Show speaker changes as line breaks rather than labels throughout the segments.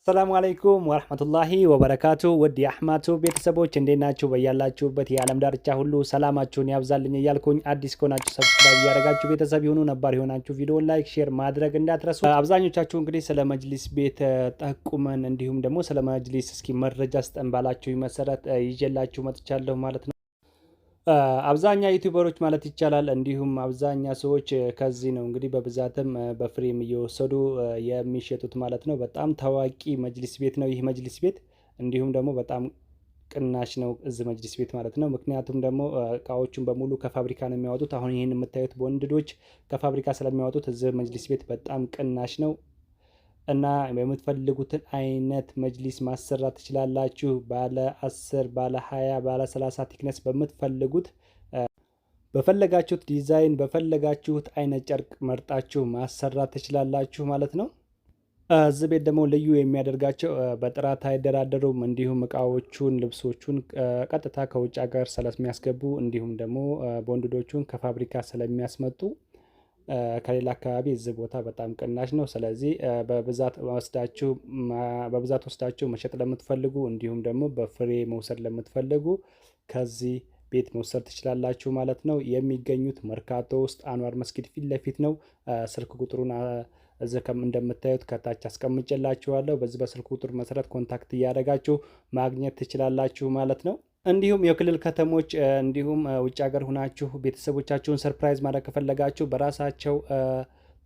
ሰላሙ አለይኩም ወራህመቱላሂ ወበረካቱ። ውድ የአህማድ ቲዩብ ቤተሰቦች እንዴት ናችሁ? በያላችሁበት የዓለም ዳርቻ ሁሉ ሰላማችሁን ያብዛልኝ እያልኩኝ አዲስ ከሆናችሁ ሰብስክራይብ እያደረጋችሁ ቤተሰብ ይሁኑ። ነባር የሆናችሁ ቪዲዮን ላይክ፣ ሼር ማድረግ እንዳትረሱ። አብዛኞቻችሁ እንግዲህ ስለ መጅሊስ ቤት ጠቁመን እንዲሁም ደግሞ ስለ መጅሊስ እስኪ መረጃ ስጠን ባላችሁ መሰረት ይዤላችሁ መጥቻለሁ ማለት ነው። አብዛኛ ዩቲዩበሮች ማለት ይቻላል እንዲሁም አብዛኛ ሰዎች ከዚህ ነው እንግዲህ በብዛትም በፍሬም እየወሰዱ የሚሸጡት ማለት ነው። በጣም ታዋቂ መጅሊስ ቤት ነው ይህ መጅሊስ ቤት። እንዲሁም ደግሞ በጣም ቅናሽ ነው እዚህ መጅሊስ ቤት ማለት ነው። ምክንያቱም ደግሞ እቃዎቹን በሙሉ ከፋብሪካ ነው የሚያወጡት። አሁን ይህን የምታዩት ቦንድዶች ከፋብሪካ ስለሚያወጡት እዚህ መጅሊስ ቤት በጣም ቅናሽ ነው እና የምትፈልጉትን አይነት መጅሊስ ማሰራት ትችላላችሁ። ባለ 10 ባለ 20 ባለ 30 ቲክነስ በምትፈልጉት በፈለጋችሁት ዲዛይን በፈለጋችሁት አይነት ጨርቅ መርጣችሁ ማሰራት ትችላላችሁ ማለት ነው። እዚህ ቤት ደግሞ ልዩ የሚያደርጋቸው በጥራት አይደራደሩም። እንዲሁም እቃዎቹን ልብሶቹን ቀጥታ ከውጭ ሀገር ስለሚያስገቡ እንዲሁም ደግሞ ቦንድዶቹን ከፋብሪካ ስለሚያስመጡ ከሌላ አካባቢ እዚህ ቦታ በጣም ቅናሽ ነው። ስለዚህ በብዛት ወስዳችሁ መሸጥ ለምትፈልጉ እንዲሁም ደግሞ በፍሬ መውሰድ ለምትፈልጉ ከዚህ ቤት መውሰድ ትችላላችሁ ማለት ነው። የሚገኙት መርካቶ ውስጥ አንዋር መስጊድ ፊት ለፊት ነው። ስልክ ቁጥሩን እዚህ እንደምታዩት ከታች አስቀምጬላችኋለሁ። በዚህ በስልክ ቁጥር መሰረት ኮንታክት እያደረጋችሁ ማግኘት ትችላላችሁ ማለት ነው። እንዲሁም የክልል ከተሞች እንዲሁም ውጭ ሀገር ሁናችሁ ቤተሰቦቻችሁን ሰርፕራይዝ ማድረግ ከፈለጋችሁ በራሳቸው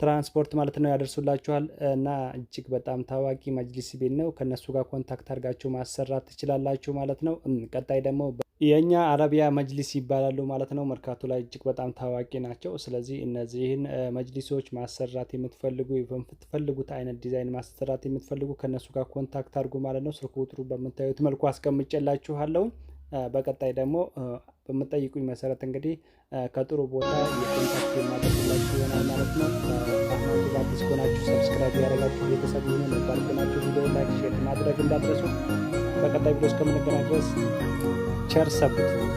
ትራንስፖርት ማለት ነው ያደርሱላችኋል እና እጅግ በጣም ታዋቂ መጅሊስ ቤት ነው። ከነሱ ጋር ኮንታክት አድርጋችሁ ማሰራት ትችላላችሁ ማለት ነው። ቀጣይ ደግሞ የኛ አረቢያ መጅሊስ ይባላሉ ማለት ነው። መርካቶ ላይ እጅግ በጣም ታዋቂ ናቸው። ስለዚህ እነዚህን መጅሊሶች ማሰራት የምትፈልጉ በምትፈልጉት አይነት ዲዛይን ማሰራት የምትፈልጉ ከነሱ ጋር ኮንታክት አድርጉ ማለት ነው። ስልክ ቁጥሩ በምታዩት መልኩ አስቀምጬላችኋለሁ። በቀጣይ ደግሞ በምጠይቁኝ መሰረት እንግዲህ ከጥሩ ቦታ የኮንታክት የማደርግላችሁ ይሆናል ማለት ነው። አህማድ አዲስ ከሆናችሁ ሰብስክራይብ ያደረጋችሁ ቤተሰብ ሆኑ። ነባር ከሆናችሁ ቪዲዮ ላይክ፣ ሼር ማድረግ እንዳትረሱ። በቀጣይ ቪዲዮ እስከምንገናኝ ድረስ ቸር ሰንብቱ።